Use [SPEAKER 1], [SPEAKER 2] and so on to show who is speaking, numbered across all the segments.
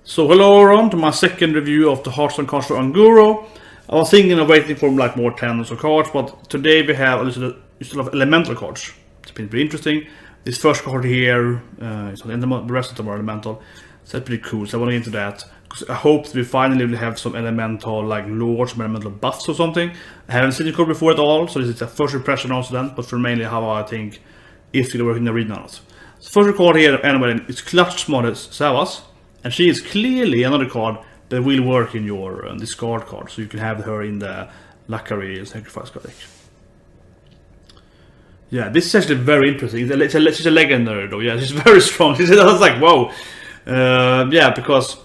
[SPEAKER 1] So hello everyone to my second review of the Hearthstone constructive on Guru. I was thinking of waiting for like more tendons or cards, but today we have a little of elemental cards. It's been pretty interesting. This first card here, the rest of them are elemental, so that's pretty cool. So I want to get into that because I hope that we finally will have some elemental like lords, some elemental buffs or something. I haven't seen the card before at all, so this is a first impression also then, but for mainly how I think if it's work in the arena or not. So first card here anyway is Clutch Modded Savas. And she is clearly another card that will work in your discard card, so you can have her in the Lakari sacrifice card deck. Yeah, this is actually very interesting. She's a legendary though. Yeah, she's very strong. I was like, whoa. Yeah, because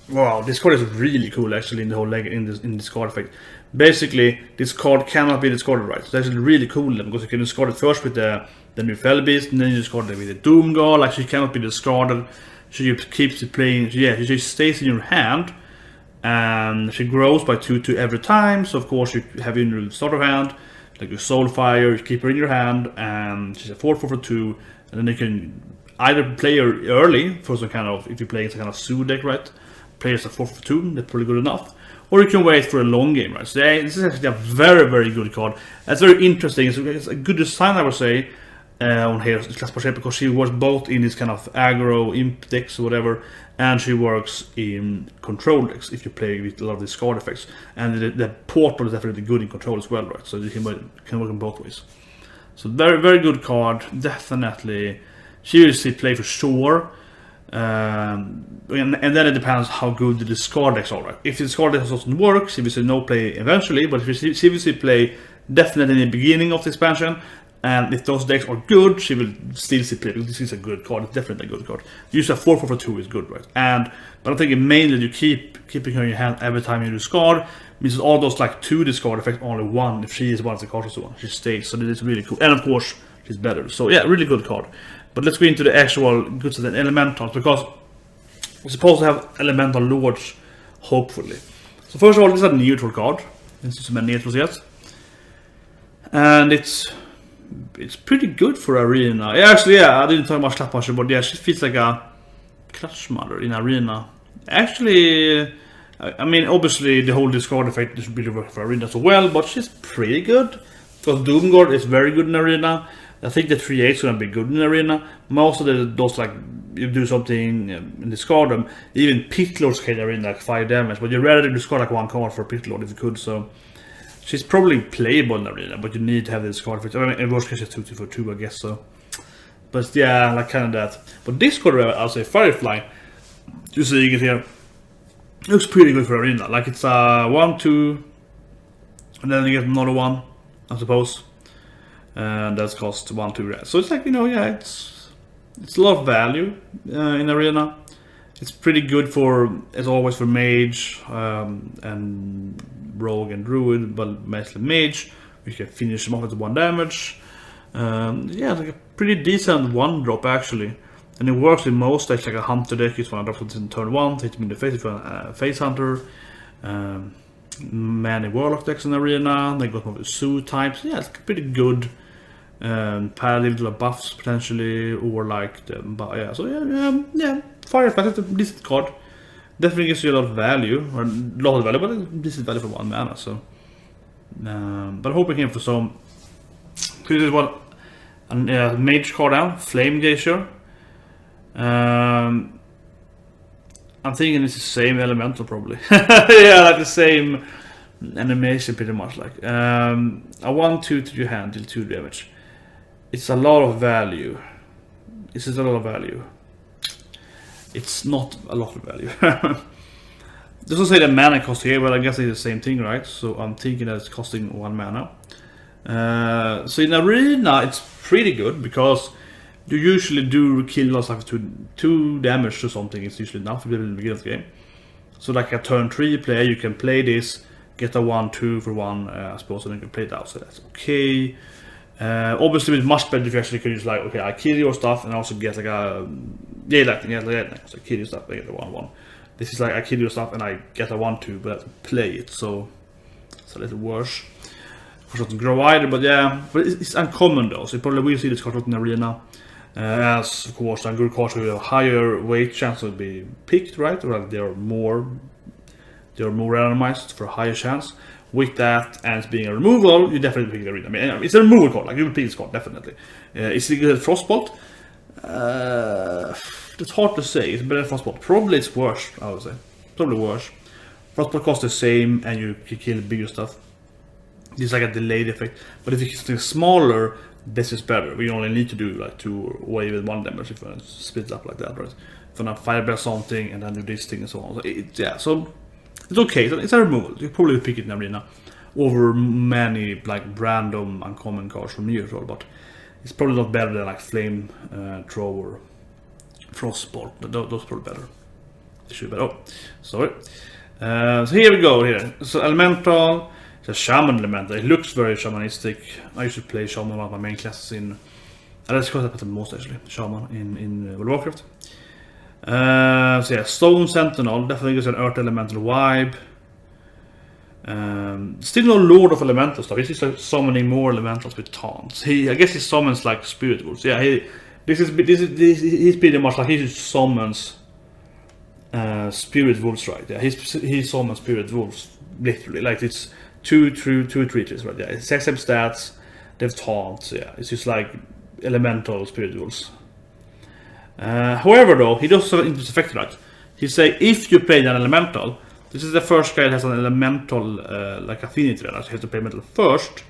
[SPEAKER 1] wow, this card is really cool actually in the whole in this card effect. Basically, this card cannot be discarded, right? So it's actually really cool because you can discard it first with the new Fell Beast, and then you discard it with the Doom Guard. Like she cannot be discarded. She keeps it playing. Yeah, she just stays in your hand, and she grows by 2/2 every time. So of course you have in your starter hand, like your Soulfire, you keep her in your hand, and she's a 4/4 for 2, and then you can either play her early for some kind of, if you play some kind of Zoo deck, right? Play as a 4/4 for 2, that's pretty good enough. Or you can wait for a long game, right? So yeah, this is actually a very, very good card. That's very interesting. It's a good design, I would say. On here, because she works both in this kind of aggro, imp decks or whatever, and she works in control decks if you play with a lot of these card effects. And the portal is definitely good in control as well, right? So you can work in both ways. So very, very good card, definitely. She will see play for sure. And then it depends how good the discard decks are, right? If the discard decks doesn't work, she will see no play eventually, but if she will see play definitely in the beginning of the expansion. And if those decks are good, she will still see play, because this is a good card. It's definitely a good card. Use a 4/4 for 2 is good, right? But I'm thinking mainly you keeping her in your hand every time you discard. Means all those like 2 discard effects, only 1. If she is one of the cards, one she stays. So it's really cool. And of course, she's better. So yeah, really good card. But let's go into the actual goods of the elementals, because we're supposed to have elemental lords, hopefully. So first of all, this is a neutral card. This is some neutrals yet, and it's pretty good for arena. Yeah, actually, yeah, I didn't talk about Slap Puncher, but yeah, she feels like a clutch mother in arena. Actually, I mean, obviously the whole discard effect doesn't really work for arena so well, but she's pretty good. Because Doomguard is very good in arena. I think the 3/8 is gonna be good in arena. Most of those like you do something in discard them. Even Pit Lords can arena like 5 damage, but you'd rather discard like 1 card for Pit Lord if you could. So she's probably playable in arena, but you need to have this card effect. I mean, in worst case, it's 2/2 for 2, I guess so. But yeah, like kind of that. But this card, I'll say Firefly. You see it here. Looks pretty good for arena. Like it's a 1/2, and then you get another one, I suppose. And that's cost 1/2 red. So it's like, you know, yeah, it's a lot of value in arena. It's pretty good for, as always, for mage and rogue and druid, but mostly mage. We can finish them off with 1 damage. Yeah, like a pretty decent 1-drop actually, and it works in most decks. Like a hunter deck, it's 1 drop in turn 1, hit him in the face if you're a face hunter. Many warlock decks in arena. They got more zoo types. Yeah, it's pretty good. Parallel to the buffs potentially, or like the yeah. So yeah. Firefly is a decent card. Definitely gives you a lot of value, or a lot of value, but a decent value for 1 mana. So, but hoping here for some. This is what mage card down, Flame Glacier. I'm thinking it's the same elemental probably. Yeah, like the same animation pretty much. Like a 1/2 to your hand, deal 2 damage. It's a lot of value. This is a lot of value. It's not a lot of value. Doesn't say the mana cost here, but I guess it's the same thing, right? So I'm thinking that it's costing 1 mana. So in arena, it's pretty good because you usually do kill loss like 2 damage or something. It's usually enough at the beginning of the game. So like a turn 3 player, you can play this, get a 1/2 for 1, I suppose, and then you can play it out. So that's okay. Obviously, it's much better if you actually could use like, okay, I kill your stuff and also get like a so kill your stuff, I get a 1/1. This is like I kill your stuff and I get a 1/2, but I have to play it, so it's a little worse. Of course, it doesn't grow either, but yeah, but it's uncommon though, so you probably will see this card in arena. As of course, good cards with a higher weight chance to be picked, right? Or like they're more randomized for a higher chance. With that, and it's being a removal, you definitely pick Arena. I mean, it's a removal card, like you will pick this card, definitely. Is it good at Frostbolt? It's hard to say. It's better than Frostbolt. Probably it's worse, I would say. Probably worse. Frostbolt costs the same, and you can kill bigger stuff. It's like a delayed effect. But if you get something smaller, this is better. We only need to do like 2 or even 1 damage if I split it up like that, right? If I now fireball something and then do this thing and so on. So so it's okay. It's a removal. You probably pick it in Arena over many like random uncommon cards from New Year's Roll, but it's probably not better than like Flame Throw or Frostbolt. Those are probably better. It should be better. Oh, sorry. So here we go. Here, so Elemental. It's a Shaman Elemental. It looks very shamanistic. I used to play Shaman, one of my main classes in. That's because I put the most actually. Shaman in World of Warcraft. So yeah, Stone Sentinel definitely gives an Earth Elemental vibe. Still no Lord of Elemental stuff. He's just like summoning more elementals with taunts. I guess he summons like Spirit Wolves. Yeah, he's pretty much like he just summons Spirit Wolves, right? Yeah, he summons Spirit Wolves literally. Like it's 2 creatures, right? Yeah, it's same stats. They have taunts. Yeah, it's just like elemental Spirit Wolves. However, though, he does have an interesting effect, right? He say if you play an elemental. This is the first guy that has an elemental like affinity, right? So you have to play elemental first,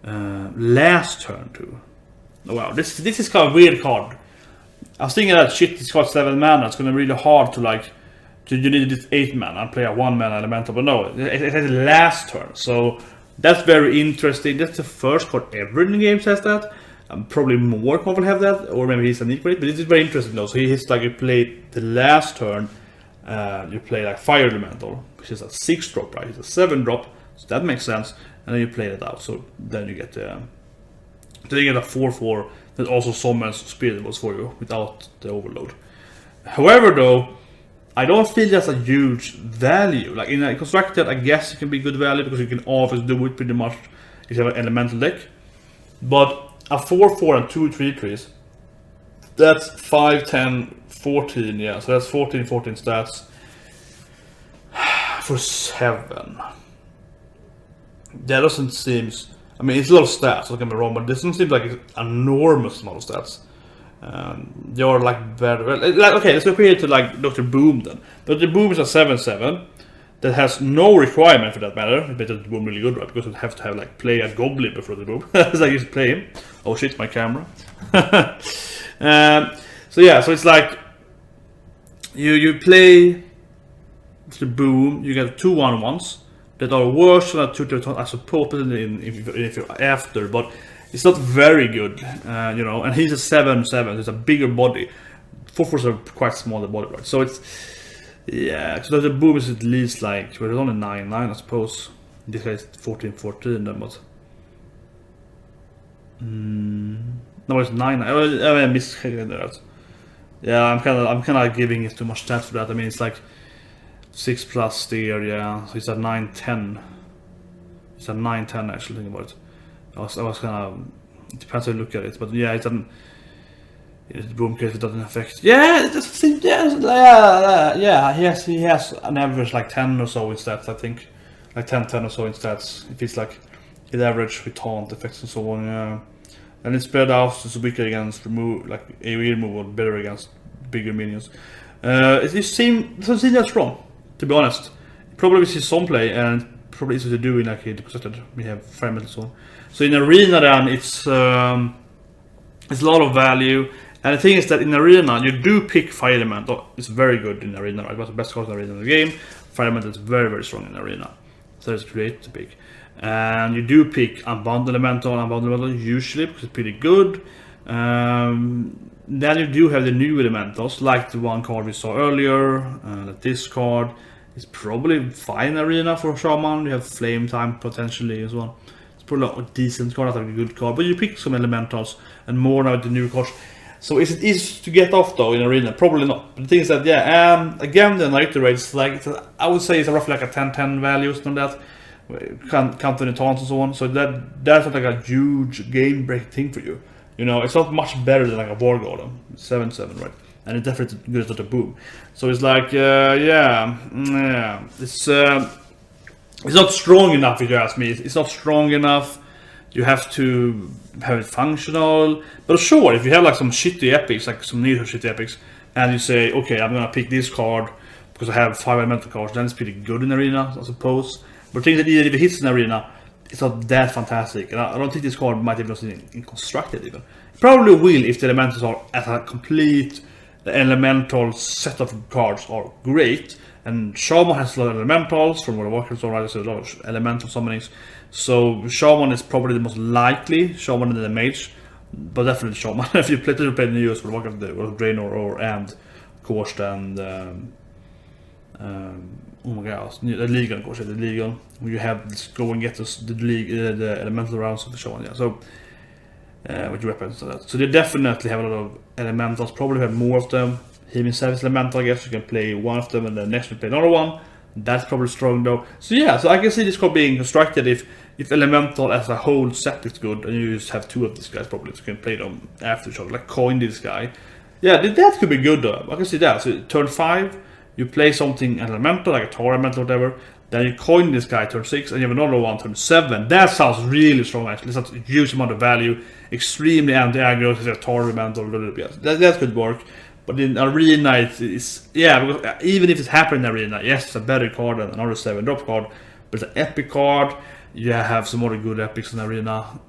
[SPEAKER 1] last turn too. Oh, wow, this is kind of a weird card. I was thinking that shit, it's got 7 mana. It's gonna be really hard to like. You need this 8 mana and play a 1 mana elemental, but no, it has last turn. So that's very interesting. That's the first card ever in the game says that. Probably more cards will have that, or maybe he's unique for it. But this is very interesting though. So he hits like you play the last turn. You play like Fire Elemental, which is a 6-drop, right? It's a 7-drop, so that makes sense. And then you play it out, so then you get a 4/4 that also summons Spirit Wolves for you without the overload. However, though, I don't feel that's a huge value. Like in a constructed, I guess it can be good value because you can always do it pretty much if you have an elemental deck. But a 4/4 and 2/3/3s, that's 5, 10, 14, yeah, so that's 14 stats for 7. That doesn't seem. I mean, it's a lot of stats, don't get me wrong, but this doesn't seem like an enormous amount of stats. They are like very. Like, okay, let's compare it to like Dr. Boom then. Dr. Boom is a 7/7 that has no requirement for that matter. It made Dr. Boom really good, right? Because you have to have like play a goblin before the boom. It's like you just play him. Oh shit, my camera. So yeah, so it's like. You play the boom, you get 2 1/1s that are worse than a 2/2, I suppose, if you're after, but it's not very good, you know. And he's a 7/7, it's a bigger body. 4/4s are quite small, the body, right? So it's, yeah, so the boom is at least like, well, it's only 9/9, I suppose. This guy is 14/14 then, but. No, it's 9/9. I miscalculated that. Yeah, I'm kind of giving it too much stats for that. I mean, it's like 6+ there, yeah. So it's at 9/10. It's at 9/10 actually. Think about it. I was kind of. It depends how you look at it, but yeah, it's the boom case it doesn't affect. Yeah, it doesn't seem. Yeah. He has an average like 10 or so in stats. I think like 10 or so in stats. If it's like his average with taunt effects and so on. Yeah. And it's spread out, so it's weaker against like AoE removal, better against bigger minions. It doesn't seem that strong, to be honest. Probably we see some play, and probably easy to do in like the constructed. We have Firemetal and so on. So in Arena then it's a lot of value. And the thing is that in Arena you do pick Fire Elemental. It's very good in Arena, right? It's the best card in Arena in the game. Fire Elemental is very, very strong in Arena. So it's great to pick. And you do pick Unbound Elemental usually because it's pretty good. Then you do have the new elementals, like the one card we saw earlier. Like this card is probably fine Arena for Shaman. You have Flame Time potentially as well. It's probably a decent card, not a good card. But you pick some elementals and more now with the new cards. So is it easy to get off though in Arena? Probably not. But the thing is that, yeah, again the night rates, like I would say it's roughly like a 10/10 value on that. Counting the taunts and so on, so that's not like a huge game break thing for you. You know, it's not much better than like a War Golem, 7/7, right? And it's definitely good at the boom. So it's like, it's not strong enough if you ask me. It's not strong enough. You have to have it functional. But sure, if you have like some shitty epics, like some near shitty epics, and you say, okay, I'm gonna pick this card because I have 5 elemental cards, then it's pretty good in arena, I suppose. But I think that even if it hits in arena, it's not that fantastic. And I don't think this card might even be in constructed even. It probably will if the elementals are at a complete elemental set of cards are great. And Shaman has a lot of elementals from World of Warcraft, so there's a lot of elemental summonings. So Shaman is probably the most likely, Shaman and the mage, but definitely Shaman. If you play the news for Warcraft, the World of Draenor or and Course and oh my gosh, the Legion, of course, the Legion. You have this go and get the elemental rounds of the Shaman, yeah. So with weapons and that. So they definitely have a lot of elementals. Probably have more of them. Healing Service Elemental, I guess you can play one of them and then next you play another one. That's probably strong though. So yeah, so I can see this card being constructed if Elemental as a whole set is good and you just have 2 of these guys probably, so you can play them after each other, like coin this guy. Yeah, that could be good though. I can see that. So turn 5, you play something Elemental, like a Tor Elemental or whatever, then you coin this guy turn 6 and you have another one turn 7. That sounds really strong actually. That's a huge amount of value, extremely anti-aggro, because you have Tor Elemental, that could work. But in arena, it's yeah, because even if it's happening in arena, yes, it's a better card than another 7-drop card, but it's an epic card. You have some other good epics in arena,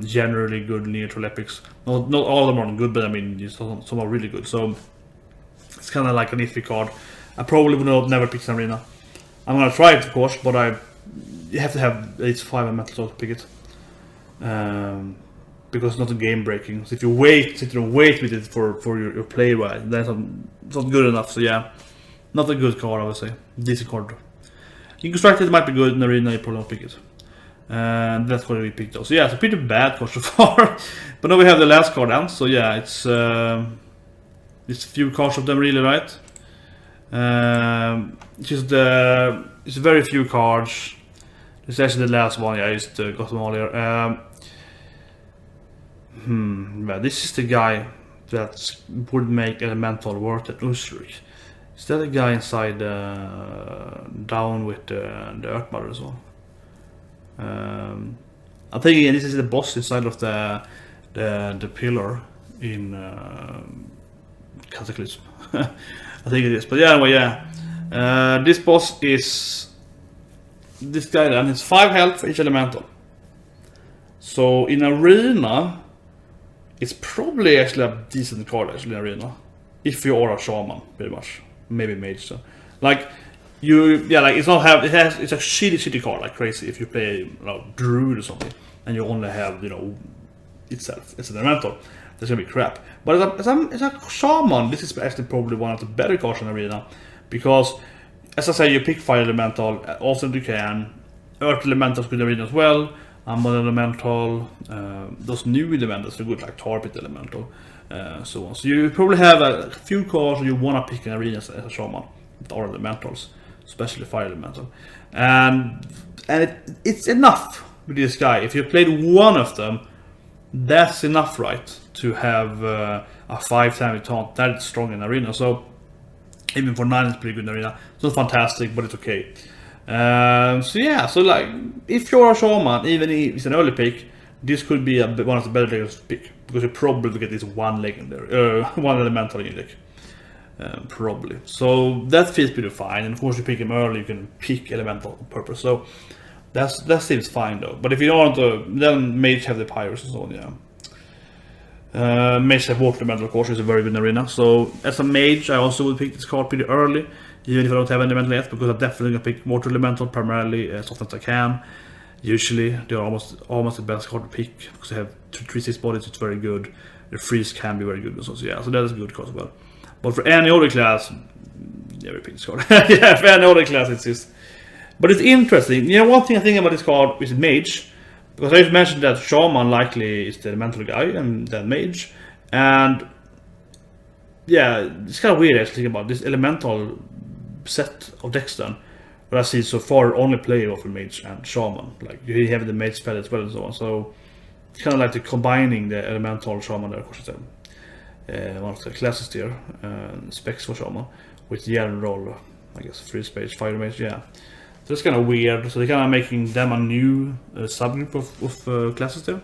[SPEAKER 1] generally good neutral epics. Not all of them are good, but I mean, some are really good. So it's kind of like an iffy card. I probably would never pick an arena. I'm gonna try it, of course, but you have to have at least 5 elementals to pick it. Because it's not a game breaking. So if you sit there and wait with it for your play right, that's not good enough. So yeah, not a good card, I would say. Decent card. In constructed it might be good, in arena you probably don't pick it. And that's what we picked though. So yeah, it's a pretty bad card so far. But now we have the last card down. So yeah, it's a few cards of them really, right? It's very few cards. This is actually the last one, yeah, I just got them all here. Yeah, this is the guy that would make Elemental worth it, Ozruk. Is that the guy inside down with the Earth Mother as well? I'm thinking this is the boss inside of the pillar in Cataclysm. I think it is, but yeah, anyway, yeah. This boss is this guy then. It's 5 health for each elemental. So in arena, it's probably actually a decent card actually in arena, if you are a Shaman, pretty much, maybe mage. So, like it's not it's a shitty card like crazy if you play druid or something, and you only have itself. It's an elemental. That's gonna be crap. But as a Shaman, this is actually probably one of the better cards in arena, because as I say, you pick 5 elemental often you can. Earth elementals good in arena as well. Amber elemental, those new elementals are good, like Tar Pit elemental, so on. So you probably have a few cards you want to pick in arena as a Shaman with all elementals, especially fire elemental, and it's enough with this guy. If you played one of them, that's enough, right, to have a 5-time taunt. That is strong in arena. So even for 9, it's pretty good in arena. It's not fantastic, but it's okay. So yeah, so like if you're a Shaman, even if it's an early pick, this could be one of the better legendary to pick, because you probably get this one legendary, one elemental in your deck, probably. So that feels pretty fine. And of course, you pick him early, you can pick elemental on purpose. So that seems fine though. But if you don't want to, then mage have the pyres and so on. Yeah. Mage have water elemental, of course, is a very good arena. So as a mage, I also would pick this card pretty early, even if I don't have any elemental yet, because I'm definitely gonna pick water elemental primarily as often as I can. Usually they're almost the best card to pick, because they have 3/6 bodies. It's very good. The freeze can be very good. So yeah, so that is a good card as well. But for any other class, yeah, we pick this card. Yeah, for any other class it's just. But it's interesting. One thing I think about this card is mage, because I just mentioned that Shaman likely is the elemental guy and then mage, and yeah, it's kind of weird actually thinking about this elemental set of decks then. But I see so far only play off mage and Shaman. Like you have the mage spell as well and so on. So kind of like the combining the elemental shaman there, of course, one of the classes there, specs for shaman, with general, I guess, free space, fire mage, yeah. So it's kind of weird, so they're kind of making them a new subgroup of classes there.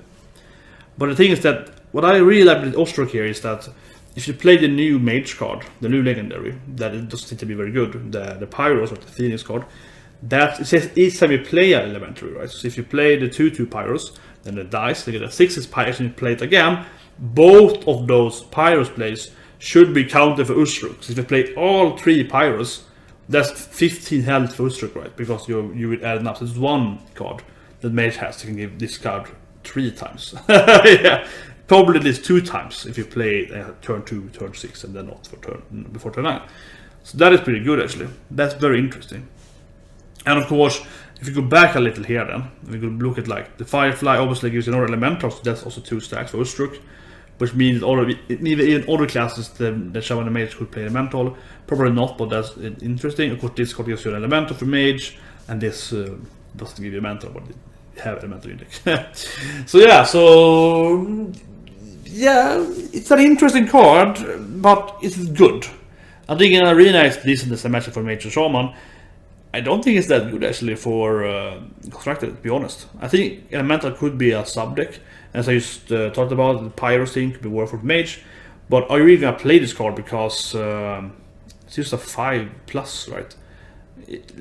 [SPEAKER 1] But the thing is that, what I really like with Ozruk here is that, if you play the new mage card, the new legendary, that it doesn't seem to be very good, the Pyros or the Phoenix card, that it says each time you play an elementary, right? So if you play the 2/2 Pyros, then the dice, they get a 6 Pyros and you play it again, both of those Pyros plays should be counted for Ozruk. So if you play all 3 Pyros, that's 15 health for Ozruk, right? Because you would add up. So it's one card that mage has, you can give this card 3 times. Yeah. Probably at least 2 times if you play turn 2, turn 6, and then not for before turn 9. So that is pretty good actually. That's very interesting. And of course, if you go back a little here then, we could look at like the Firefly obviously gives you another elemental, so that's also 2 stacks for Ozruk, which means even other classes the Shaman and Mage could play elemental. Probably not, but that's interesting. Of course, this card gives you an elemental for Mage, and this doesn't give you elemental, but it have elemental index. So yeah, it's an interesting card, but it's good. I think in Arena it's decent as a matchup for Mage and Shaman. I don't think it's that good actually for constructive, to be honest. I think elemental could be a sub deck, as I just talked about. The Pyros thing could be worth for Mage, but are you really gonna play this card because it's just a 5+, right?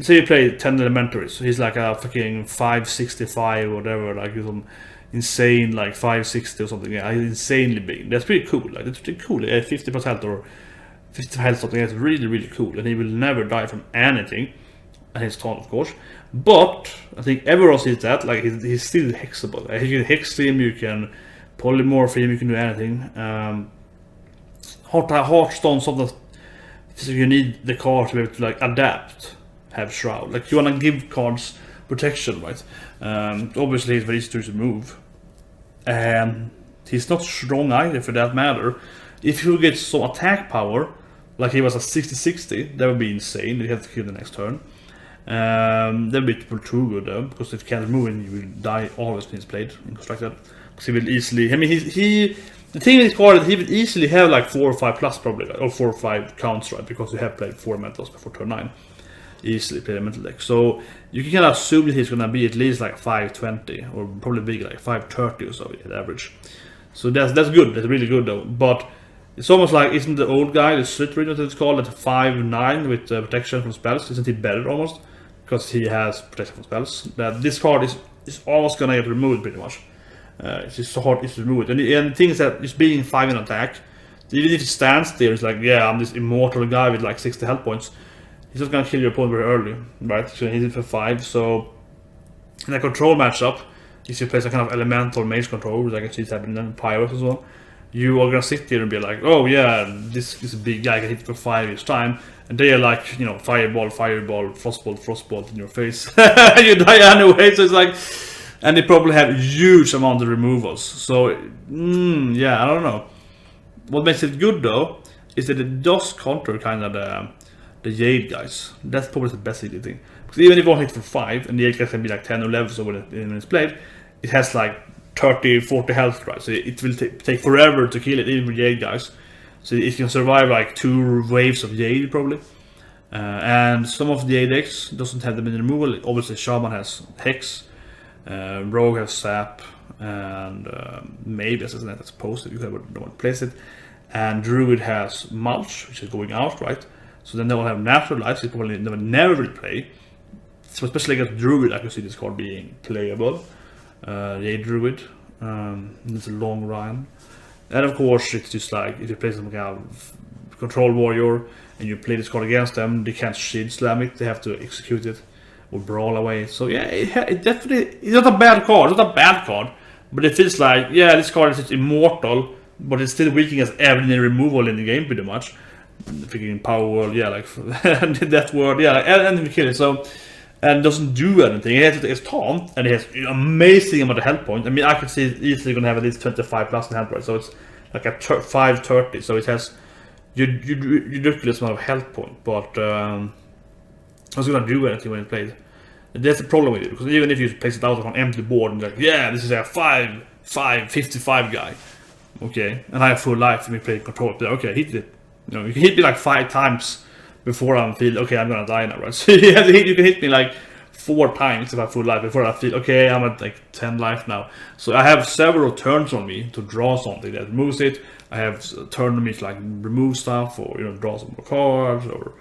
[SPEAKER 1] Say you play 10 elementaries, so he's like a fucking 565 or whatever, like some insane like 560 or something. Yeah, he's insanely big. That's pretty cool. Like that's pretty cool. 50% health or 50 health something. That's really really cool, and he will never die from anything. And his taunt, of course. But I think everyone sees that. Like he's still hexable. Like, you can hex him, you can polymorph him, you can do anything. Hearthstone something. So you need the card to be able to like adapt. Have shroud. Like you wanna give cards protection, right? Obviously he's very easy to remove. And he's not strong either for that matter. If you get some attack power, like he was a 60-60, that would be insane. You have to kill the next turn. That would be too good though, because if you can't move him, you will die always when he's played in constructed. Because he will easily, I mean the thing with this card is he will easily have like 4 or 5+ probably, or 4 or 5 counts, right? Because you have played 4 mentals before turn 9. Easily play a mental deck. So you can kind of assume that he's gonna be at least like 520 or probably big like 530 or so at average. So that's good. That's really good though. But it's almost like, isn't the old guy, the Slit Reader that it's called, at 5/9 with protection from spells? Isn't he better almost? Because he has protection from spells. That this card is almost gonna get removed pretty much. It's just so hard to remove it. And the thing is that it's being 5 in attack. Even if it stands there, it's like, yeah, I'm this immortal guy with like 60 health points. He's just gonna kill your opponent very early, right? So he hit it for 5. So in a control matchup, if you play some kind of elemental mage control, which I can see it's happening in Pyros as well, you are gonna sit there and be like, oh yeah, this is a big guy, I can hit it for 5 each time. And they are like, you know, fireball, frostbolt in your face. You die anyway, so it's like, and they probably have huge amount of removals. So yeah, I don't know. What makes it good though is that it does counter kind of the Jade guys. That's probably the best thing. Because even if you want hit for 5 and the Jade guys can be like 10 or 11 so when it's played, it has like 30-40 health, right? So it will take forever to kill it, even with Jade guys. So it can survive like 2 waves of Jade probably. And some of the Jade decks doesn't have them in removal. Obviously Shaman has Hex, Rogue has Sap, and maybe as I suppose if you ever don't want to place it. And Druid has Mulch, which is going out, right? So then they will have natural life, so probably they will never really play. So especially against Druid, I can see this card being playable. Jade Druid, it's a long run. And of course, it's just like if you play some kind of control warrior and you play this card against them, they can't shield slam it, they have to execute it or brawl away. So yeah, it definitely, it's not a bad card, it's not a bad card, but it feels like, yeah, this card is just immortal, but it's still weakening as every removal in the game pretty much. Figuring Power World, yeah, like that word, yeah, and we kill it. So, and doesn't do anything. It has its taunt, and it has an amazing amount of health points. I mean, I could see it easily gonna have at least 25+ in health points. So it's like a 530. So it has ridiculous amount of health point, but it's gonna do anything when it plays. That's the problem with it, because even if you place it out on an empty board and like, yeah, this is a 5 55 guy. Okay, and I have full life and we play control. But okay, hit it. You know, you can hit me like 5 times before I feel okay, I'm gonna die now, right? So you can hit me like 4 times if I have full life before I feel okay, I'm at like 10 life now. So I have several turns on me to draw something that removes it. I have a turn on me to like remove stuff, or you know, draw some more cards, or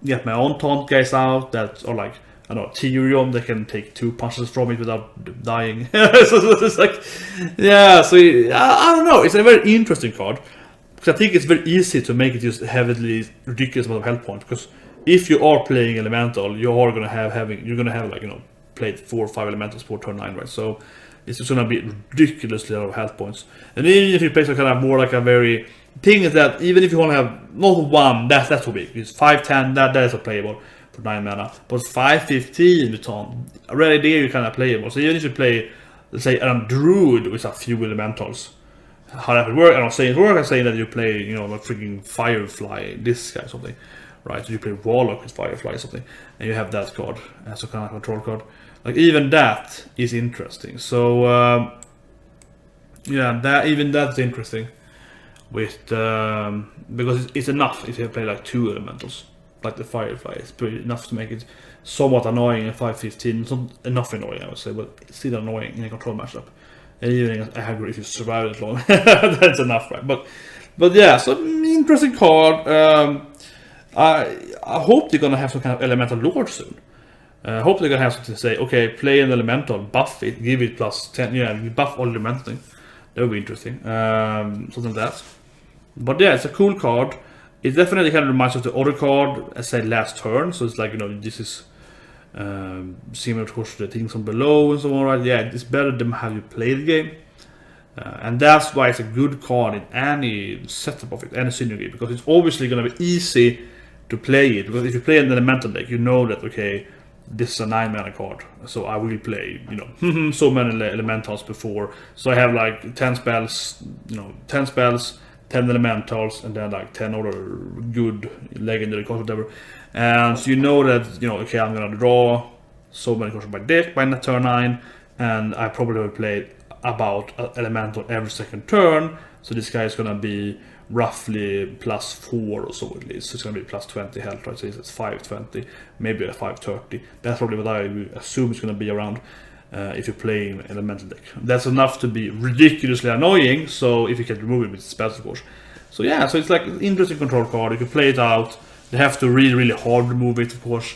[SPEAKER 1] get my own taunt guys out that are like, I don't know, Tyrion, they can take 2 punches from it without dying. So it's like, yeah, so I don't know, it's a very interesting card. Because I think it's very easy to make it just heavily ridiculous amount of health points. Because if you are playing elemental, you are gonna have like, you know, played 4 or 5 elementals for turn 9, right? So it's just gonna be ridiculously a lot of health points. And even if you play some kind of more like a very thing is that even if you want to have not 1, that's so big. It's 5-10, that is a playable for 9 mana. But 5-15 with Tom, already there you kind of playable. So even if you play, let's say, a druid with a few elementals, how that would work, I'm not saying it works, I'm saying that you play, you know, a freaking firefly, this guy or something, right? So you play warlock with firefly or something, and you have that card as a kind of control card. Like even that is interesting. So yeah, that's interesting. With because it's enough if you play like 2 elementals, like the firefly. It's pretty enough to make it somewhat annoying at 5-15. It's not enough annoying, I would say, but it's still annoying in a control matchup. And even I agree, if you survive it long, that's enough, right? But yeah, so interesting card. I hope they're gonna have some kind of elemental lore soon. I hope they're gonna have something to say. Okay, play an elemental, buff it, give it +10. Yeah, you buff all elemental thing. That would be interesting. Something like that. But yeah, it's a cool card. It definitely kind of reminds us of the other card, as I said, last turn. So it's like, you know, this is similar to the things on below and so on, right? Yeah, it's better than how you play the game. And that's why it's a good card in any setup of it, any synergy, because it's obviously going to be easy to play it. Because if you play an elemental deck, you know that, okay, this is a 9 mana card, so I will play, you know, so many elementals before. So I have like 10 spells, you know, 10 spells, 10 elementals, and then like 10 other good legendary cards, whatever. And so you know that, you know, okay, I'm gonna draw so many cards by deck by turn 9, and I probably will play about elemental every second turn. So this guy is gonna be roughly +4 or so at least. So it's gonna be +20 health, right? So it's 520, maybe a 530. That's probably what I assume it's gonna be around if you're playing an elemental deck. That's enough to be ridiculously annoying. So if you can remove it with spells, of course. So yeah, so it's like an interesting control card. If you play it out, they have to really hard remove it, of course.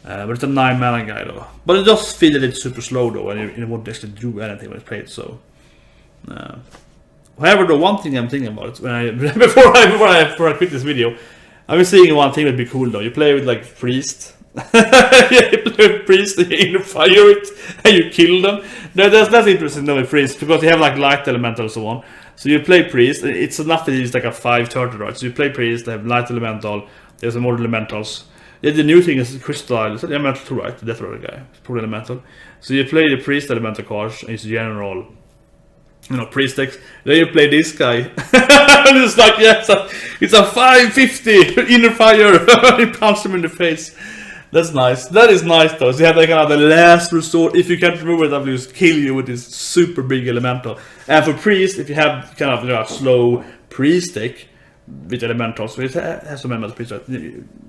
[SPEAKER 1] But it's a 9 mana guy though. But it does feel that it's super slow though, and you won't actually do anything when it's played. So. However, the one thing I'm thinking about before I quit this video, I was thinking one thing would be cool though. You play with like priest, yeah, you play with priest, and you fire it and you kill them. That's interesting though with priest, because you have like light elemental and so on. So you play priest. It's enough that it's like a 5/30, right? So you play priest. They have light elemental. There's some more elementals. Yeah, the new thing is crystal. It's elemental too, right? The death roller guy, it's probably elemental. So you play the priest elemental cards. And it's general. You know, priest decks. Then you play this guy. And it's like, yeah, it's a 550 inner fire. You punch him in the face. That's nice. That is nice though. So you have like kind of the last resort. If you can't remove it, I'll just kill you with this super big elemental. And for priest, if you have kind of, you know, a slow priest deck with elementals, so it has some elemental priest, right?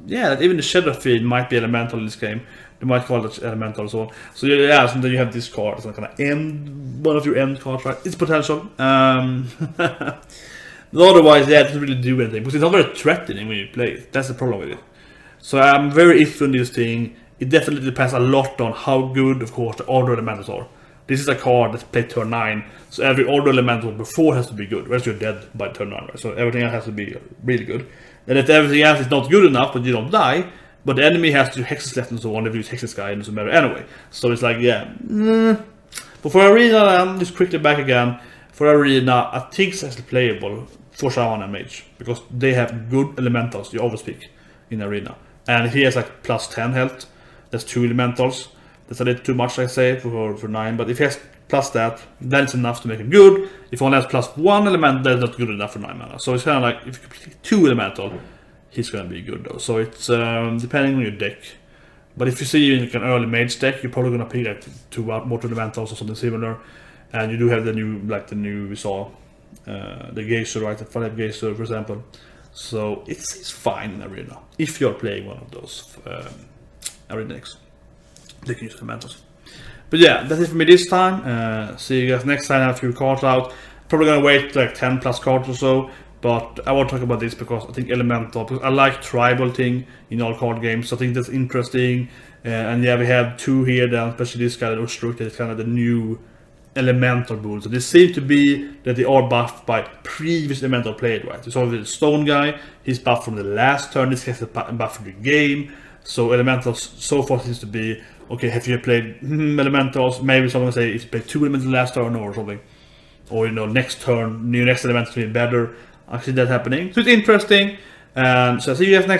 [SPEAKER 1] Yeah, even the shadow field might be elemental in this game. You might call it elemental or so on. So yeah, so then you have this card. It's not gonna end one of your end cards, right? It's potential. Otherwise, yeah, it doesn't really do anything because it's not very threatening when you play it. That's the problem with it. So I'm very iffy on this thing. It definitely depends a lot on how good, of course, the order elementals are. This is a card that's played turn 9, so every order elemental before has to be good, or else you're dead by turn 9, right? So everything else has to be really good. And if everything else is not good enough, but you don't die, but the enemy has to do hexes left and so on, if you use hexes guy, and it doesn't matter anyway. So it's like, yeah. But for arena, just quickly back again. For arena, I think it's actually playable for Shaman and mage, because they have good elementals you always pick in arena. And if he has like +10 health, that's 2 elementals. That's a little too much, I say, for 9. But if he has plus that, then it's enough to make him good. If he only has +1 element, that's not good enough for 9 mana. So it's kind of like, if you pick 2 elemental, he's going to be good though. So it's depending on your deck. But if you see like an early mage deck, you're probably going to pick like 2 more elementals or something similar. And you do have the new we saw, the Geyser, right? The 5 Geyser, for example. So it's fine in Arena if you're playing one of those Arena decks. They can use elementals. But yeah, that's it for me this time. See you guys next time. I have a few cards out. Probably gonna wait like 10 plus cards or so. But I want to talk about this because I think elemental. Because I like tribal thing in all card games. So I think that's interesting. And yeah, we have 2 here. Then especially this guy, Ozruk, that is kind of the new elemental build. So they seem to be that they are buffed by previous elemental played, right? You saw the stone guy, he's buffed from the last turn. This guy's buffed from the game. So elementals so far seems to be okay. Have you played elementals? Maybe someone say if you played 2 elementals last turn or something, or you know next turn, new next elemental will be better. I see that happening, so it's interesting. And so I see you guys next.